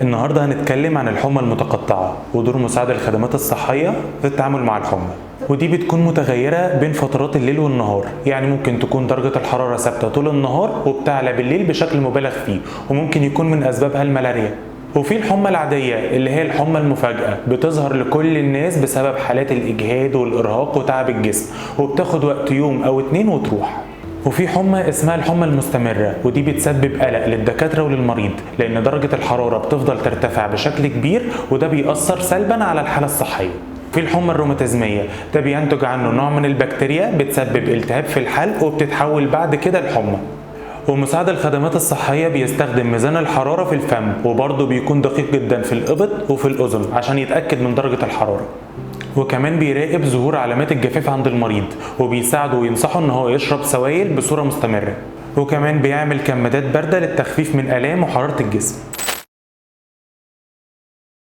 النهارده هنتكلم عن الحمى المتقطعة ودور مساعد الخدمات الصحية في التعامل مع الحمى، ودي بتكون متغيرة بين فترات الليل والنهار، يعني ممكن تكون درجة الحرارة ثابتة طول النهار وبتعلى بالليل بشكل مبالغ فيه، وممكن يكون من أسبابها الملاريا. وفي الحمى العادية اللي هي الحمى المفاجئة بتظهر لكل الناس بسبب حالات الإجهاد والإرهاق وتعب الجسم، وبتاخد وقت يوم أو اتنين وتروح. وفي حمى اسمها الحمى المستمرة، ودي بتسبب قلق للدكاترة وللمريض لأن درجة الحرارة بتفضل ترتفع بشكل كبير، وده بيأثر سلبا على الحالة الصحية. في الحمى الروماتيزمية، ده بينتج عنه نوع من البكتيريا بتسبب التهاب في الحلق وبتتحول بعد كده لحمى. ومساعد الخدمات الصحية بيستخدم ميزان الحرارة في الفم، وبرضه بيكون دقيق جدا في الإبط وفي الأذن عشان يتأكد من درجة الحرارة. وكمان بيراقب ظهور علامات الجفاف عند المريض، وبيساعده وينصحه ان هو يشرب سوائل بصورة مستمرة. وكمان بيعمل كمادات باردة للتخفيف من آلام وحرارة الجسم.